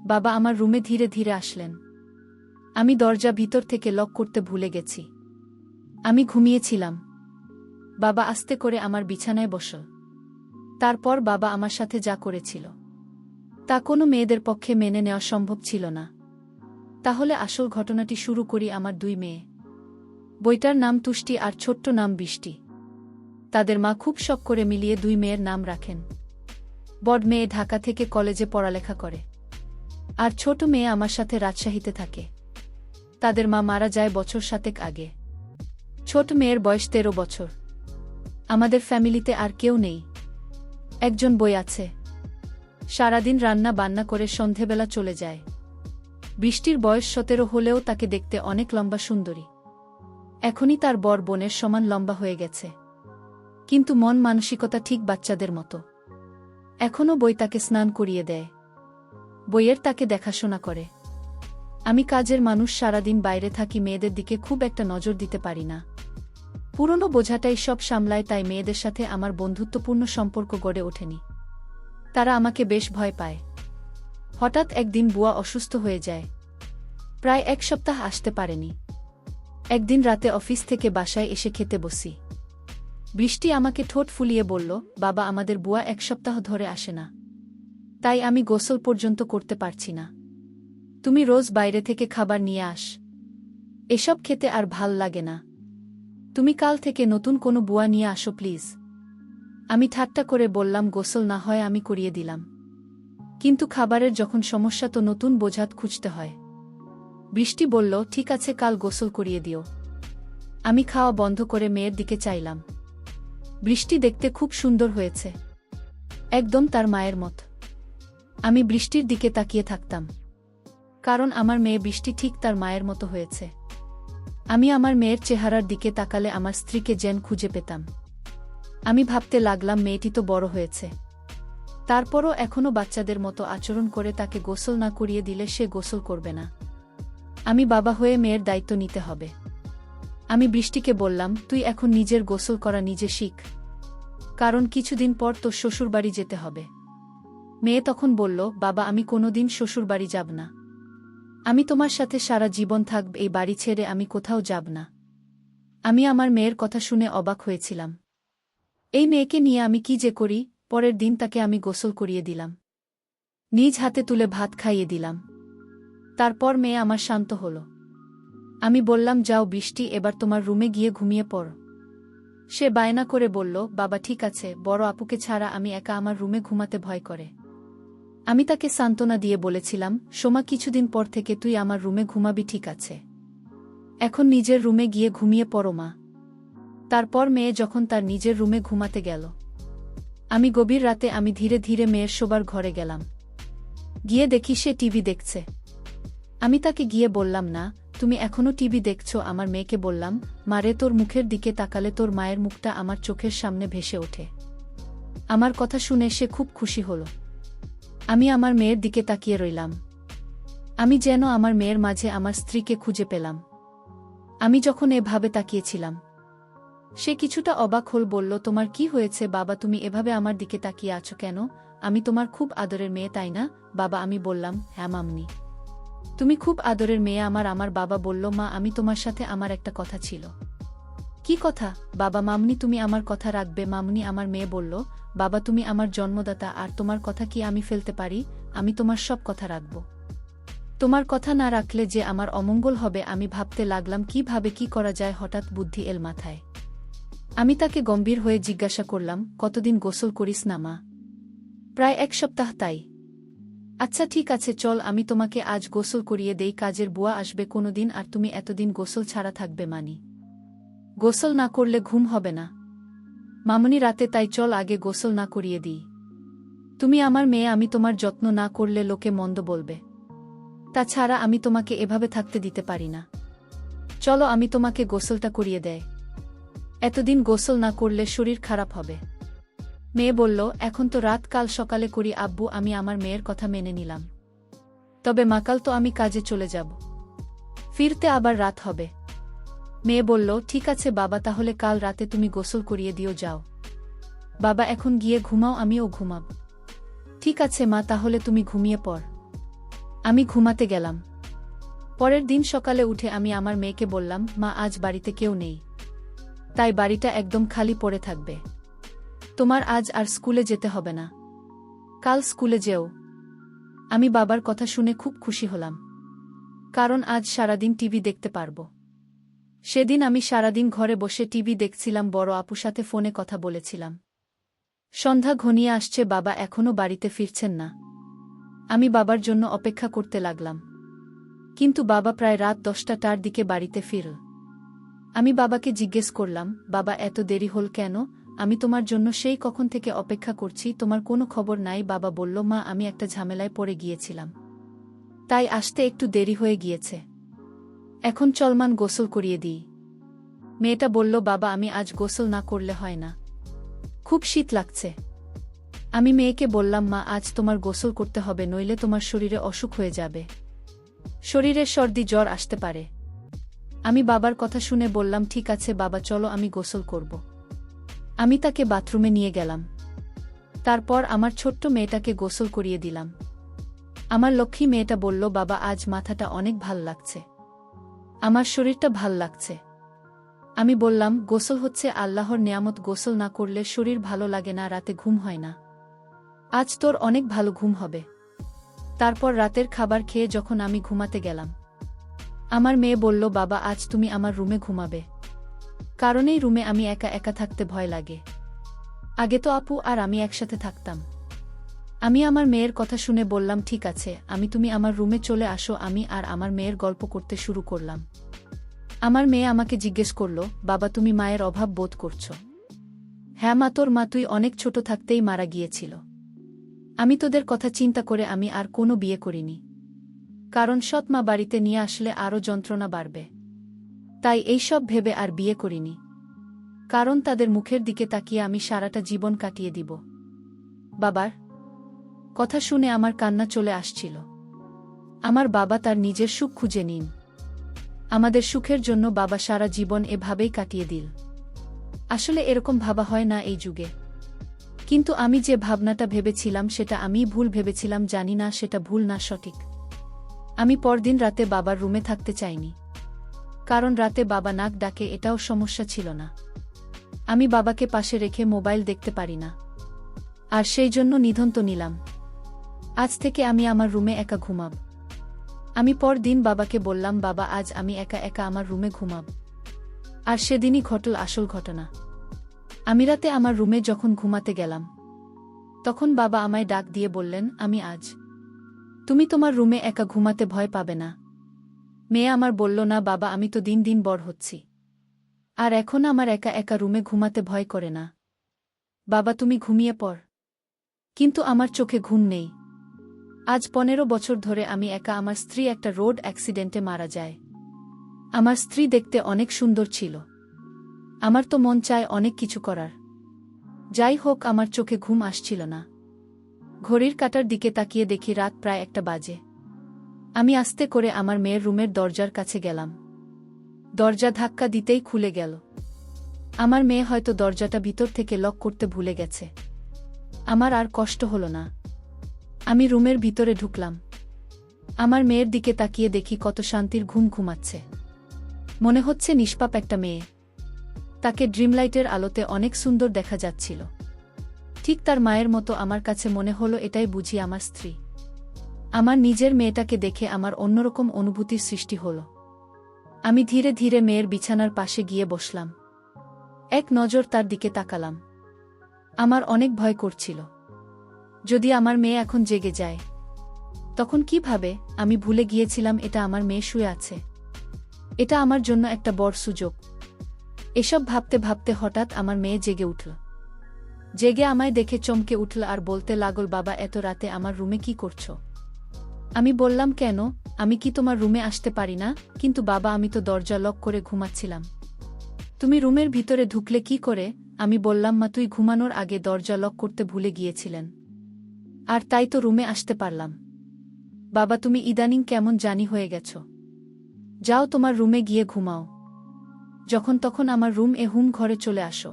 বাবা আমার রুমে ধীরে ধীরে আসলেন। আমি দরজা ভিতর থেকে লক করতে ভুলে গেছি। আমি ঘুমিয়েছিলাম। বাবা আস্তে করে আমার বিছানায় বসল। তারপর বাবা আমার সাথে যা করেছিল তা কোনো মেয়েদের পক্ষে মেনে নেওয়া সম্ভব ছিল না। তাহলে আসল ঘটনাটি শুরু করি। আমার দুই মেয়ে, বইটার নাম তুষ্টি আর ছোট্ট নাম বৃষ্টি। তাদের মা খুব শখ করে মিলিয়ে দুই মেয়ের নাম রাখেন। বড় মেয়ে ঢাকা থেকে কলেজে পড়ালেখা করে, আর ছোট মেয়ে আমার সাথে রাজশাহীতে থাকে। তাদের মা মারা যায় বছর 7 আগে। ছোট মেয়ের বয়স 13 বছর। আমাদের ফ্যামিলিতে আর কেউ নেই। একজন বই আছে, সারাদিন রান্না বান্না করে সন্ধেবেলা চলে যায়। বৃষ্টির বয়স 17 হলেও তাকে দেখতে অনেক লম্বা সুন্দরী। এখনই তার বড় বোনের সমান লম্বা হয়ে গেছে, কিন্তু মন মানসিকতা ঠিক বাচ্চাদের মতো। এখনও বই তাকে স্নান করিয়ে দেয়, বইয়ের তাকে দেখাশোনা করে। আমি কাজের মানুষ, সারাদিন বাইরে থাকি, মেয়েদের দিকে খুব একটা নজর দিতে পারি না। পুরনো বোঝাটাই সব সামলায়, তাই মেয়েদের সাথে আমার বন্ধুত্বপূর্ণ সম্পর্ক গড়ে ওঠেনি। তারা আমাকে বেশ ভয় পায়। হঠাৎ একদিন বুয়া অসুস্থ হয়ে যায়। প্রায় 1 সপ্তাহ আসতে পারেনি। একদিন রাতে অফিস থেকে বাসায় এসে খেতে বসি। বৃষ্টি আমাকে ঠোঁট ফুলিয়ে বলল, বাবা আমাদের বুয়া 1 সপ্তাহ ধরে আসে না, তাই আমি গোসল পর্যন্ত করতে পারছি না। তুমি রোজ বাইরে থেকে খাবার নিয়ে আস, এসব খেতে আর ভাল লাগে না। তুমি কাল থেকে নতুন কোনো বুয়া নিয়ে আসো প্লিজ। আমি ঠাট্টা করে বললাম, গোসল না হয় আমি করিয়ে দিলাম, কিন্তু খাবারের যখন সমস্যা তো নতুন বোঝাত খুঁজতে হয়। বৃষ্টি বলল, ঠিক আছে কাল গোসল করিয়ে দিও। আমি খাওয়া বন্ধ করে মেয়ের দিকে চাইলাম। বৃষ্টি দেখতে খুব সুন্দর হয়েছে, একদম তার মায়ের মত। আমি বৃষ্টির দিকে তাকিয়ে থাকতাম, কারণ আমার মেয়ে বৃষ্টি ঠিক তার মায়ের মতো হয়েছে। আমি আমার মেয়ের চেহারার দিকে তাকালে আমার স্ত্রীকে যেন খুঁজে পেতাম। আমি ভাবতে লাগলাম, মেয়েটি তো বড় হয়েছে, তারপরও এখনও বাচ্চাদের মতো আচরণ করে। তাকে গোসল না করিয়ে দিলে সে গোসল করবে না। আমি বাবা হয়ে মেয়ের দায়িত্ব নিতে হবে। আমি বৃষ্টিকে বললাম, তুই এখন নিজের গোসল করা নিজে শিখ, কারণ কিছুদিন পর তোর শ্বশুরবাড়ি যেতে হবে। মেয়ে তখন বলল, বাবা আমি কোনোদিন শ্বশুরবাড়ি যাব না। আমি তোমার সাথে সারা জীবন থাকব, এই বাড়ি ছেড়ে আমি কোথাও যাব না। আমি আমার মেয়ের কথা শুনে অবাক হয়েছিলাম। এই মেয়েকে নিয়ে আমি কি যে করি। পরের দিন তাকে আমি গোসল করিয়ে দিলাম, নিজ হাতে তুলে ভাত খাইয়ে দিলাম। তারপর মেয়ে আমার শান্ত হল। আমি বললাম, যাও বৃষ্টি, এবার তোমার রুমে গিয়ে ঘুমিয়ে পড়। সে বায়না করে বলল, বাবা ঠিক আছে, বড় আপুকে ছাড়া আমি একা আমার রুমে ঘুমাতে ভয় করে। আমি তাকে সান্ত্বনা দিয়ে বলেছিলাম, সোমা কিছুদিন পর থেকে তুই আমার রুমে ঘুমাবি, ঠিক আছে? এখন নিজের রুমে গিয়ে ঘুমিয়ে পড়ো মা। তারপর মেয়ে যখন তার নিজের রুমে ঘুমাতে গেল, আমি গভীর রাতে আমি ধীরে ধীরে মেয়ের শোবার ঘরে গেলাম। গিয়ে দেখি সে টিভি দেখছে। আমি তাকে গিয়ে বললাম, না তুমি এখনো টিভি দেখছো? আমার মেয়েকে বললাম, মারে তোর মুখের দিকে তাকালে তোর মায়ের মুখটা আমার চোখের সামনে ভেসে ওঠে। আমার কথা শুনে সে খুব খুশি হল। আমি আমার মেয়ের দিকে তাকিয়ে রইলাম। আমি যেন আমার মেয়ের মাঝে আমার স্ত্রীকে খুঁজে পেলাম। আমি যখন এভাবে তাকিয়েছিলাম, সে কিছুটা অবাক হল। বলল, তোমার কি হয়েছে বাবা, তুমি এভাবে আমার দিকে তাকিয়ে আছো কেন? আমি তোমার খুব আদরের মেয়ে, তাই না বাবা? আমি বললাম, হ্যাঁ মাম্মি, তুমি খুব আদরের মেয়ে আমার। আমার বাবা বলল, মা আমি তোমার সাথে আমার একটা কথা ছিল। কি কথা বাবা? মামনি তুমি আমার কথা রাখবে? মামনি আমার মেয়ে বলল, বাবা তুমি আমার জন্মদাতা, আর তোমার কথা কি আমি ফেলতে পারি? আমি তোমার সব কথা রাখব। তোমার কথা না রাখলে যে আমার অমঙ্গল হবে। আমি ভাবতে লাগলাম কিভাবে কি করা যায়। হঠাৎ বুদ্ধি এল মাথায়। আমি তাকে গম্ভীর হয়ে জিজ্ঞাসা করলাম, কতদিন গোসল করিস না মা? প্রায় 1 সপ্তাহ। তাই? আচ্ছা ঠিক আছে, চল আমি তোমাকে আজ গোসল করিয়ে দেই। কাজের বুয়া আসবে কোনোদিন, আর তুমি এতদিন গোসল ছাড়া থাকবে মানি? গোসল না করলে ঘুম হবে না মামনি রাতে, তাই চল আগে গোসল না করিয়ে দিই। তুমি আমার মেয়ে, আমি তোমার যত্ন না করলে লোকে মন্দ বলবে। তাছাড়া আমি তোমাকে এভাবে থাকতে দিতে পারি না। চলো আমি তোমাকে গোসলটা করিয়ে দেয়। এতদিন গোসল না করলে শরীর খারাপ হবে। মেয়ে বলল, এখন তো রাত, কাল সকালে করি। আব্বু আমি আমার মেয়ের কথা মেনে নিলাম, তবে মাকাল তো আমি কাজে চলে যাব, ফিরতে আবার রাত হবে। মেয়ে বলল, ঠিক আছে বাবা, তাহলে কাল রাতে তুমি গোসল করিয়ে দিও, যাও বাবা এখন গিয়ে ঘুমাও, আমিও ঘুমাব। ঠিক আছে মা, তাহলে তুমি ঘুমিয়ে পড়। আমি ঘুমাতে গেলাম। পরের দিন সকালে উঠে আমি আমার মেয়েকে বললাম, মা আজ বাড়িতে কেউ নেই, তাই বাড়িটা একদম খালি পড়ে থাকবে। তোমার আজ আর স্কুলে যেতে হবে না, কাল স্কুলে যেও। আমি বাবার কথা শুনে খুব খুশি হলাম, কারণ আজ সারাদিন টিভি দেখতে পারবো। সেদিন আমি সারাদিন ঘরে বসে টিভি দেখছিলাম, বড় আপুর সাথে ফোনে কথা বলেছিলাম। সন্ধ্যা ঘনিয়ে আসছে, বাবা এখনো বাড়িতে ফিরছেন না। আমি বাবার জন্য অপেক্ষা করতে লাগলাম, কিন্তু বাবা প্রায় রাত 10টার দিকে বাড়িতে ফিরল। আমি বাবাকে জিজ্ঞেস করলাম, বাবা এত দেরি হল কেন? আমি তোমার জন্য সেই কখন থেকে অপেক্ষা করছি, তোমার কোনো খবর নাই। বাবা বলল, মা আমি একটা ঝামেলায় পড়ে গিয়েছিলাম, তাই আসতে একটু দেরি হয়ে গিয়েছে। এখন চলমান গোসল করিয়ে দিই। মেয়েটা বলল, বাবা আমি আজ গোসল না করলে হয় না, খুব শীত লাগছে। আমি মেয়েকে বললাম, মা আজ তোমার গোসল করতে হবে, নইলে তোমার শরীরে অসুখ হয়ে যাবে, শরীরে সর্দি জ্বর আসতে পারে। আমি বাবার কথা শুনে বললাম, ঠিক আছে বাবা, চলো আমি গোসল করব। আমি তাকে বাথরুমে নিয়ে গেলাম। তারপর আমার ছোট্ট মেয়েটাকে গোসল করিয়ে দিলাম। আমার লক্ষ্মী মেয়েটা বলল, বাবা আজ মাথাটা অনেক ভাল লাগছে, আমার শরীরটা ভাল লাগছে। আমি বললাম, গোসল হচ্ছে আল্লাহর নেয়ামত, গোসল না করলে শরীর ভালো লাগে না, রাতে ঘুম হয় না। আজ তোর অনেক ভালো ঘুম হবে। তারপর রাতের খাবার খেয়ে যখন আমি ঘুমাতে গেলাম, আমার মেয়ে বলল, বাবা আজ তুমি আমার রুমে ঘুমাবে, কারণ এই রুমে আমি একা একা থাকতে ভয় লাগে। আগে তো আপু আর আমি একসাথে থাকতাম। আমি আমার মেয়ের কথা শুনে বললাম, ঠিক আছে, তুমি আমার রুমে চলে আসো। আমি আর আমার মেয়ের গল্প করতে শুরু করলাম। আমার মেয়ে আমাকে জিজ্ঞেস করল, বাবা তুমি মায়ের অভাব বোধ করছো? হ্যাঁ মা, তোর মা তুই অনেক ছোট থাকতেই মারা গিয়েছিল। আমি তোদের কথা চিন্তা করে আমি আর কোনো বিয়ে করিনি, কারণ সৎ মা বাড়িতে নিয়ে আসলে আরও যন্ত্রণা বাড়বে। তাই এইসব ভেবে আর বিয়ে করিনি, কারণ তাদের মুখের দিকে তাকিয়ে আমি সারাটা জীবন কাটিয়ে দিব। বাবার কথা শুনে আমার কান্না চলে আসছিল। আমার বাবা তার নিজের সুখ খুঁজে নিন, আমাদের সুখের জন্য বাবা সারা জীবন এভাবেই কাটিয়ে দিল। আসলে এরকম ভাবা হয় না এই যুগে, কিন্তু আমি যে ভাবনাটা ভেবেছিলাম সেটা আমিই ভুল ভেবেছিলাম। জানি না সেটা ভুল না সঠিক। আমি পরদিন রাতে বাবার রুমে থাকতে চাইনি, কারণ রাতে বাবা নাক ডাকে, এটাও সমস্যা ছিল না। আমি বাবাকে পাশে রেখে মোবাইল দেখতে পারি না, আর সেই জন্য নিধন্ত নিলাম, আজ থেকে আমি আমার রুমে একা ঘুমাব। আমি পরদিন বাবাকে বললাম, বাবা আজ আমি একা একা আমার রুমে ঘুমাব। আর সেদিনই ঘটল আসল ঘটনা। আমি রাতে আমার রুমে যখন ঘুমাতে গেলাম, তখন বাবা আমায় ডাক দিয়ে বললেন, তুমি তোমার রুমে একা ঘুমাতে ভয় পাবে না? মেয়ে আমার বলল, না বাবা, আমি তো দিন দিন বড় হচ্ছি, আর এখন আমার একা একা রুমে ঘুমাতে ভয় করে না। বাবা তুমি ঘুমিয়ে পড়। কিন্তু আমার চোখে ঘুম নেই। আজ 15 বছর ধরে আমি একা। আমার স্ত্রী একটা রোড অ্যাক্সিডেন্টে মারা যায়। আমার স্ত্রী দেখতে অনেক সুন্দর ছিল। আমার তো মন চায় অনেক কিছু করার। যাই হোক, আমার চোখে ঘুম আসছিল না। ঘড়ির কাঁটার দিকে তাকিয়ে দেখি রাত প্রায় 1টা বাজে। আমি আস্তে করে আমার মেয়ের রুমের দরজার কাছে গেলাম। দরজা ধাক্কা দিতেই খুলে গেল। আমার মেয়ে হয়তো দরজাটা ভিতর থেকে লক করতে ভুলে গেছে। আমার আর কষ্ট হলো না। আমি রুমের ভিতরে ঢুকলাম। আমার মেয়ের দিকে তাকিয়ে দেখি কত শান্তির ঘুম ঘুমাচ্ছে। মনে হচ্ছে নিষ্পাপ একটা মেয়ে। তাকে ড্রিমলাইটের আলোতে অনেক সুন্দর দেখা যাচ্ছিল। ঠিক তার মায়ের মতো আমার কাছে মনে হলো, এটাই বুঝি আমার স্ত্রী। আমার নিজের মেয়েটাকে দেখে আমার অন্যরকম অনুভূতির সৃষ্টি হলো। আমি ধীরে ধীরে মেয়ের বিছানার পাশে গিয়ে বসলাম। এক নজর তার দিকে তাকালাম। আমার অনেক ভয় করছিল, যদি আমার মেয়ে এখন জেগে যায় তখন কিভাবে। আমি ভুলে গিয়েছিলাম এটা আমার মেয়ে শুয়ে আছে। এটা আমার জন্য একটা বড় সুযোগ। এসব ভাবতে ভাবতে হঠাৎ আমার মেয়ে জেগে উঠল। জেগে আমায় দেখে চমকে উঠল আর বলতে লাগল, বাবা এত রাতে আমার রুমে কি করছো? আমি বললাম, কেন, আমি কি তোমার রুমে আসতে পারি না? কিন্তু বাবা আমি তো দরজা লক করে ঘুমাচ্ছিলাম। তুমি রুমের ভিতরে ঢুকলে কি করে? আমি বললাম, মা তুই ঘুমানোর আগে দরজা লক করতে ভুলে গিয়েছিলেন, আর তাই তো রুমে আসতে পারলাম। বাবা তুমি ইদানিং কেমন জানি হয়ে গেছ। যাও তোমার রুমে গিয়ে ঘুমাও। যখন তখন আমার হুম ঘরে চলে আসো।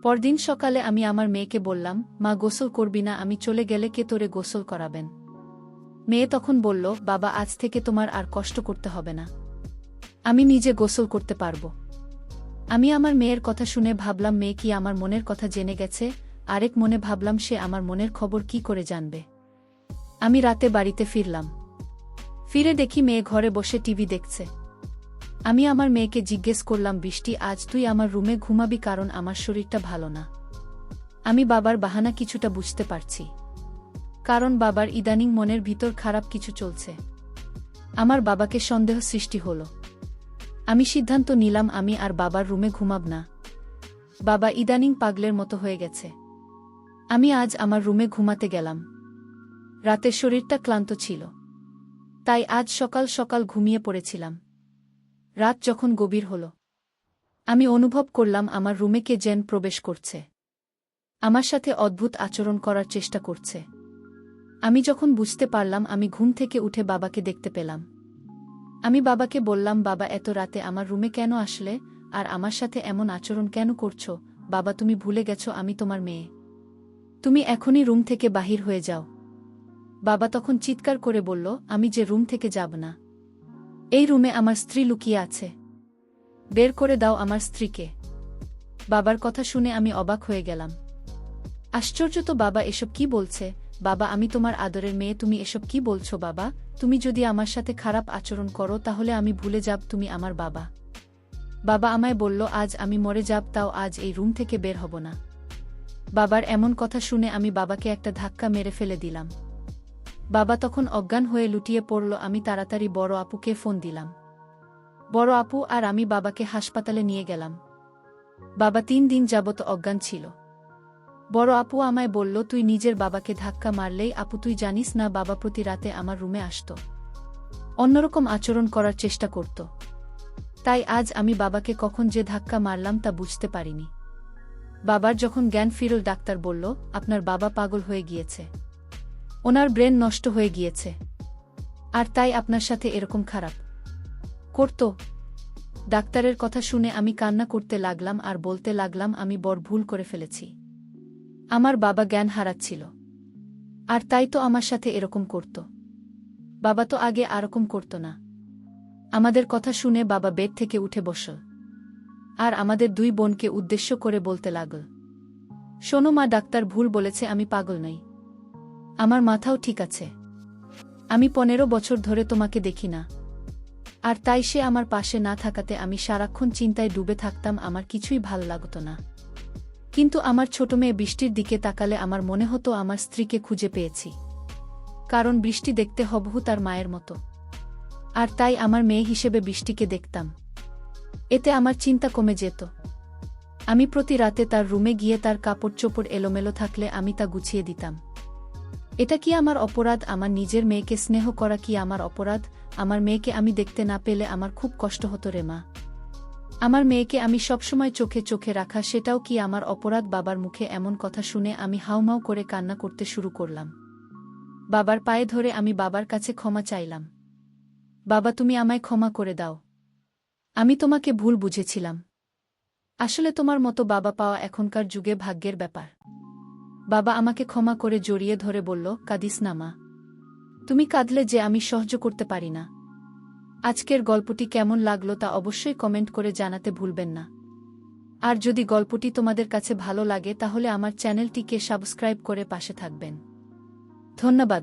পরদিন সকালে আমি আমার মেয়েকে বললাম, মা গোসল করবি না? আমি চলে গেলে কে তোরে গোসল করাবেন? মেয়ে তখন বলল, বাবা আজ থেকে তোমার আর কষ্ট করতে হবে না। আমি নিজে গোসল করতে পারব। আমি আমার মেয়ের কথা শুনে ভাবলাম মেয়ে কি আমার মনের কথা জেনে গেছে, আরেক মনে ভাবলাম সে আমার মনের খবর কি করে জানবে। আমি রাতে বাড়িতে ফিরলাম। ফিরে দেখি মেয়ে ঘরে বসে টিভি দেখছে। আমি আমার মেয়েকে জিজ্ঞেস করলাম, বৃষ্টি আজ তুই আমার রুমে ঘুমাবি কারণ আমার শরীরটা ভালো না। আমি বাবার বাহানা কিছুটা বুঝতে পারছি, কারণ বাবার ইদানিং মনের ভিতর খারাপ কিছু চলছে। আমার বাবাকে সন্দেহ সৃষ্টি হল। আমি সিদ্ধান্ত নিলাম আমি আর বাবার রুমে ঘুমাব না। বাবা ইদানিং পাগলের মতো হয়ে গেছে। আমি আজ আমার রুমে ঘুমাতে গেলাম। রাতে শরীরটা ক্লান্ত ছিল, তাই আজ সকাল সকাল ঘুমিয়ে পড়েছিলাম। রাত যখন গভীর হল, আমি অনুভব করলাম আমার রুমে কে যেন প্রবেশ করছে। আমার সাথে অদ্ভুত আচরণ করার চেষ্টা করছে। আমি যখন বুঝতে পারলাম, আমি ঘুম থেকে উঠে বাবাকে দেখতে পেলাম। আমি বাবাকে বললাম, বাবা এত রাতে আমার রুমে কেন আসলে, আর আমার সাথে এমন আচরণ কেন করছো? বাবা তুমি ভুলে গেছো আমি তোমার মেয়ে। তুমি এখনই রুম থেকে বাহির হয়ে যাও। বাবা তখন চিৎকার করে বলল, আমি যে রুম থেকে যাব না। এই রুমে আমার স্ত্রী লুকিয়ে আছে। বের করে দাও আমার স্ত্রীকে। বাবার কথা শুনে আমি অবাক হয়ে গেলাম। আশ্চর্য তো, বাবা এসব কি বলছে? বাবা আমি তোমার আদরের মেয়ে, তুমি এসব কি বলছো বাবা? তুমি যদি আমার সাথে খারাপ আচরণ করো তাহলে আমি ভুলে যাব তুমি আমার বাবা। বাবা আমায় বলল আজ আমি মরে যাব, তাও আজ এই রুম থেকে বের হব না। বাবার এমন কথা শুনে আমি বাবাকে একটা ধাক্কা মেরে ফেলে দিলাম। বাবা তখন অজ্ঞান হয়ে লুটিয়ে পড়ল। আমি তাড়াতাড়ি বড় আপুকে ফোন দিলাম। বড় আপু আর আমি বাবাকে হাসপাতালে নিয়ে গেলাম। বাবা 3 দিন যাবত অজ্ঞান ছিল। বড় আপু আমায় বলল, তুই নিজের বাবাকে ধাক্কা মারলেই আপু, তুই জানিস না বাবা প্রতি রাতে আমার রুমে আসত, অন্যরকম আচরণ করার চেষ্টা করত। তাই আজ আমি বাবাকে কখন যে ধাক্কা মারলাম তা বুঝতে পারিনি। বাবার যখন জ্ঞান ফিরল, ডাক্তার বলল, আপনার বাবা পাগল হয়ে গিয়েছে, ওনার ব্রেন নষ্ট হয়ে গিয়েছে, আর তাই আপনার সাথে এরকম খারাপ করত। ডাক্তারের কথা শুনে আমি কান্না করতে লাগলাম আর বলতে লাগলাম, আমি বড় ভুল করে ফেলেছি। আমার বাবা জ্ঞান হারাচ্ছিল, আর তাই তো আমার সাথে এরকম করত। বাবা তো আগে এরকম করত না। আমাদের কথা শুনে বাবা বেড থেকে উঠে বসল, আর আমাদের 2 বোনকে উদ্দেশ্য করে বলতে লাগল, শোনো মা, ডাক্তার ভুল বলেছে, আমি পাগল নই। আমার মাথাও ঠিক আছে। আমি 15 বছর ধরে তোমাকে দেখি না, আর তাই সে আমার পাশে না থাকাতে আমি সারাক্ষণ চিন্তায় ডুবে থাকতাম, আমার কিছুই ভাল লাগত না। কিন্তু আমার ছোট মেয়ে বৃষ্টির দিকে তাকালে আমার মনে হতো আমার স্ত্রীকে খুঁজে পেয়েছি, কারণ বৃষ্টি দেখতে হুবহু তার মায়ের মতো, আর তাই আমার মেয়ে হিসেবে বৃষ্টিকে দেখতাম। এতে আমার চিন্তা কমে যেত। আমি প্রতি রাতে তার রুমে গিয়ে তার কাপড় চোপড় এলোমেলো থাকলে আমি তা গুছিয়ে দিতাম। এটা কি আমার অপরাধ? আমার নিজের মেয়েকে স্নেহ করা কি আমার অপরাধ? আমার মেয়েকে আমি দেখতে না পেলে আমার খুব কষ্ট হতো রে মা। আমার মেয়েকে আমি সবসময় চোখে চোখে রাখা, সেটাও কি আমার অপরাধ? বাবার মুখে এমন কথা শুনে আমি হাউমাউ করে কান্না করতে শুরু করলাম। বাবার পায়ে ধরে আমি বাবার কাছে ক্ষমা চাইলাম। বাবা তুমি আমায় ক্ষমা করে দাও, আমি তোমাকে ভুল বুঝেছিলাম। আসলে তোমার মতো বাবা পাওয়া এখনকার যুগে ভাগ্যের ব্যাপার। বাবা আমাকে ক্ষমা করে জড়িয়ে ধরে বলল, কাঁদিস না মা, তুমি কাঁদলে যে আমি সহ্য করতে পারি না। আজকের গল্পটি কেমন লাগলো তা অবশ্যই কমেন্ট করে জানাতে ভুলবেন না। আর যদি গল্পটি তোমাদের কাছে ভালো লাগে তাহলে আমার চ্যানেলটিকে সাবস্ক্রাইব করে পাশে থাকবেন। ধন্যবাদ।